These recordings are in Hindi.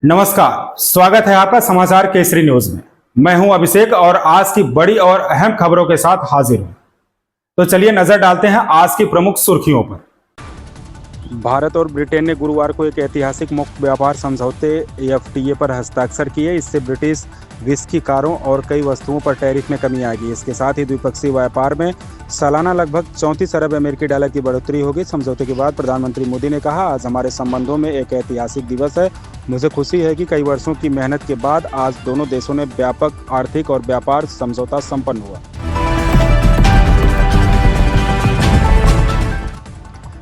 नमस्कार, स्वागत है आपका समाचार केसरी न्यूज में। मैं हूं अभिषेक और आज की बड़ी और अहम खबरों के साथ हाजिर हूं। तो चलिए नजर डालते हैं आज की प्रमुख सुर्खियों पर। भारत और ब्रिटेन ने गुरुवार को एक ऐतिहासिक मुक्त व्यापार समझौते एफटीए पर हस्ताक्षर किए। इससे ब्रिटिश विस्की कारों और कई वस्तुओं पर टैरिफ में कमी आएगी। इसके साथ ही द्विपक्षीय व्यापार में सालाना लगभग 34 अरब अमेरिकी डॉलर की बढ़ोतरी होगी। समझौते के बाद प्रधानमंत्री मोदी ने कहा, आज हमारे संबंधों में एक ऐतिहासिक दिवस है। मुझे खुशी है कि कई वर्षों की मेहनत के बाद आज दोनों देशों ने व्यापक आर्थिक और व्यापार समझौता संपन्न हुआ।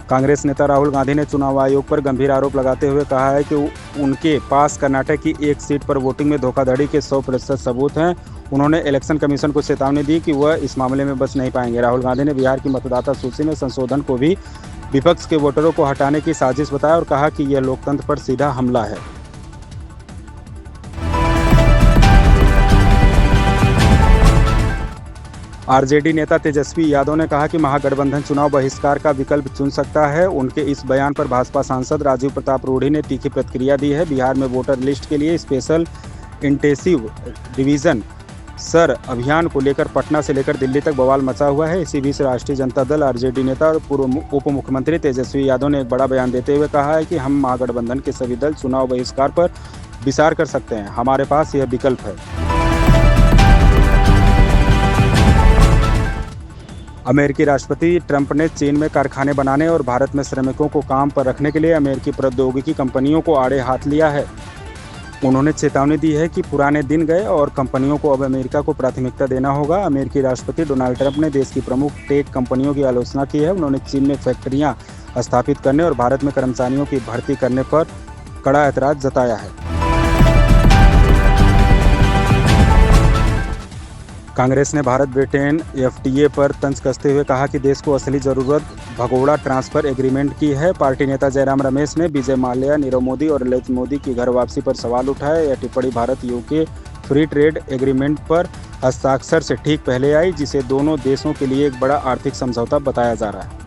कांग्रेस नेता राहुल गांधी ने चुनाव आयोग पर गंभीर आरोप लगाते हुए कहा है कि उनके पास कर्नाटक की एक सीट पर वोटिंग में धोखाधड़ी के 100% सबूत हैं। उन्होंने इलेक्शन कमीशन को चेतावनी दी कि वह इस मामले में बच नहीं पाएंगे। राहुल गांधी ने बिहार की मतदाता सूची में संशोधन को भी विपक्ष के वोटरों को हटाने की साजिश बताया और कहा कि यह लोकतंत्र पर सीधा हमला है। आरजेडी नेता तेजस्वी यादव ने कहा कि महागठबंधन चुनाव बहिष्कार का विकल्प चुन सकता है। उनके इस बयान पर भाजपा सांसद राजीव प्रताप रूढ़ी ने तीखी प्रतिक्रिया दी है। बिहार में वोटर लिस्ट के लिए स्पेशल इंटेंसिव डिवीजन सर अभियान को लेकर पटना से लेकर दिल्ली तक बवाल मचा हुआ है। इसी बीच राष्ट्रीय जनता दल आरजेडी नेता और पूर्व उप मुख्यमंत्री तेजस्वी यादव ने एक बड़ा बयान देते हुए कहा है कि हम महागठबंधन के सभी दल चुनाव बहिष्कार पर विचार कर सकते हैं। हमारे पास यह विकल्प है। अमेरिकी राष्ट्रपति ट्रंप ने चीन में कारखाने बनाने और भारत में श्रमिकों को काम पर रखने के लिए अमेरिकी प्रौद्योगिकी कंपनियों को आड़े हाथ लिया है। उन्होंने चेतावनी दी है कि पुराने दिन गए और कंपनियों को अब अमेरिका को प्राथमिकता देना होगा। अमेरिकी राष्ट्रपति डोनाल्ड ट्रंप ने देश की प्रमुख टेक कंपनियों की आलोचना की है। उन्होंने चीन में फैक्ट्रियां स्थापित करने और भारत में कर्मचारियों की भर्ती करने पर कड़ा ऐतराज जताया है। कांग्रेस ने भारत ब्रिटेन एफटीए पर तंज कसते हुए कहा कि देश को असली जरूरत भगोड़ा ट्रांसफर एग्रीमेंट की है। पार्टी नेता जयराम रमेश ने विजय माल्या, नीरव मोदी और ललित मोदी की घर वापसी पर सवाल उठाया। यह टिप्पणी Bharat UK free trade agreement पर हस्ताक्षर से ठीक पहले आई, जिसे दोनों देशों के लिए एक बड़ा आर्थिक समझौता बताया जा रहा है।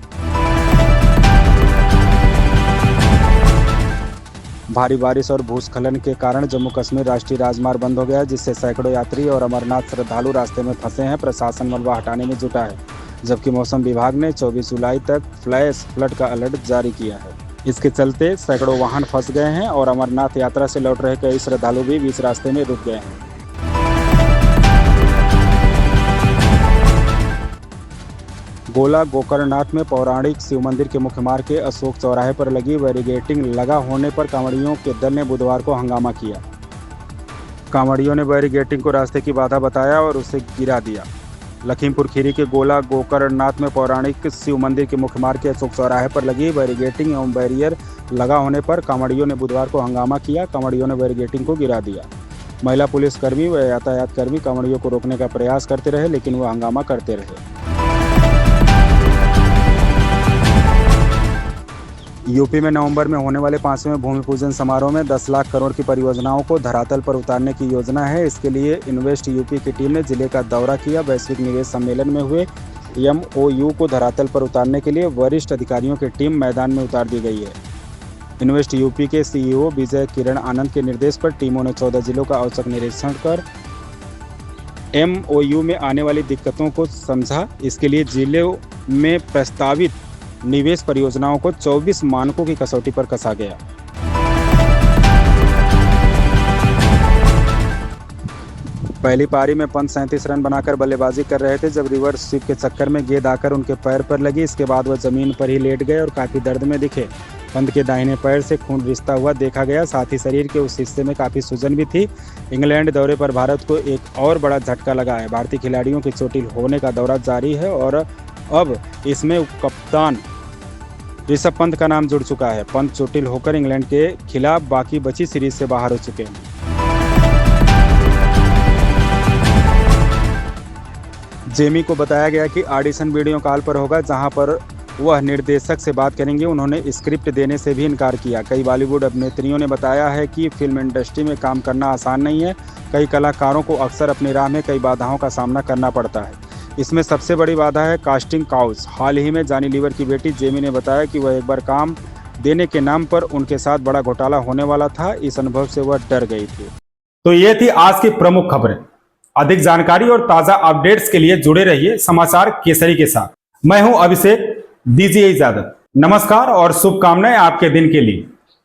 भारी बारिश और भूस्खलन के कारण जम्मू कश्मीर राष्ट्रीय राजमार्ग बंद हो गया, जिससे सैकड़ों यात्री और अमरनाथ श्रद्धालु रास्ते में फंसे हैं। प्रशासन मलबा हटाने में जुटा है, जबकि मौसम विभाग ने 24 जुलाई तक फ्लैश फ्लड का अलर्ट जारी किया है। इसके चलते सैकड़ों वाहन फंस गए हैं और अमरनाथ यात्रा से लौट रहे कई श्रद्धालु भी बीच रास्ते में रुक गए हैं। गोला गोकर्णनाथ में पौराणिक शिव मंदिर के मुख्य मार्ग के अशोक चौराहे पर लगी बैरिकेडिंग लगा होने पर कांवड़ियों के दल ने बुधवार को हंगामा किया। कांवड़ियों ने बैरिकेडिंग को रास्ते की बाधा बताया और उसे गिरा दिया। लखीमपुर खीरी के गोला गोकर्णनाथ में पौराणिक शिव मंदिर के मुख्य मार्ग के अशोक चौराहे पर लगी बैरिकेडिंग एवं बैरियर लगा होने पर कांवड़ियों ने बुधवार को हंगामा किया। कांवड़ियों ने बैरिकेडिंग को गिरा दिया। महिला पुलिसकर्मी व यातायात कर्मी कांवड़ियों को रोकने का प्रयास करते रहे, लेकिन वह हंगामा करते रहे। यूपी में नवंबर में होने वाले 5वें भूमि पूजन समारोह में 10 लाख करोड़ की परियोजनाओं को धरातल पर उतारने की योजना है। इसके लिए इन्वेस्ट यूपी की टीम ने जिले का दौरा किया। वैश्विक निवेश सम्मेलन में हुए एमओयू को धरातल पर उतारने के लिए वरिष्ठ अधिकारियों की टीम मैदान में उतार दी गई है। इन्वेस्ट यूपी के सीईओ विजय किरण आनंद के निर्देश पर टीमों ने 14 जिलों का औचक निरीक्षण कर एमओयू में आने वाली दिक्कतों को समझा। इसके लिए जिलों में प्रस्तावित निवेश परियोजनाओं को 24 मानकों की कसौटी पर कसा गया। पहली पारी में पंत 37 रन बनाकर बल्लेबाजी कर रहे थे, जब रिवर्स स्वीप के चक्कर में गेंद आकर उनके पैर पर लगी। इसके बाद वह जमीन पर ही लेट गए और काफी दर्द में दिखे। पंत के दाहिने पैर से खून रिसता हुआ देखा गया, साथ ही शरीर के उस हिस्से में काफी सूजन भी थी। इंग्लैंड दौरे पर भारत को एक और बड़ा झटका लगा है। भारतीय खिलाड़ियों की चोटिल होने का दौरा जारी है और अब इसमें कप्तान ऋषभ पंत का नाम जुड़ चुका है। पंत चोटिल होकर इंग्लैंड के खिलाफ बाकी बची सीरीज से बाहर हो चुके हैं। जेमी को बताया गया कि ऑडिशन वीडियो कॉल पर होगा, जहां पर वह निर्देशक से बात करेंगे। उन्होंने स्क्रिप्ट देने से भी इनकार किया। कई बॉलीवुड अभिनेत्रियों ने बताया है कि फिल्म इंडस्ट्री में काम करना आसान नहीं है। कई कलाकारों को अक्सर अपनी राह में कई बाधाओं का सामना करना पड़ता है। इसमें सबसे बड़ी बाधा है कास्टिंग काउच। हाल ही में जॉनी लीवर की बेटी जेमी ने बताया कि वह एक बार काम देने के नाम पर उनके साथ बड़ा घोटाला होने वाला था। इस अनुभव से वह डर गई थी। तो ये थी आज की प्रमुख खबरें। अधिक जानकारी और ताजा अपडेट्स के लिए जुड़े रहिए समाचार केसरी के साथ। मैं हूं अभिषेक, दीजिए इजाजत। नमस्कार और शुभकामनाएं आपके दिन के लिए।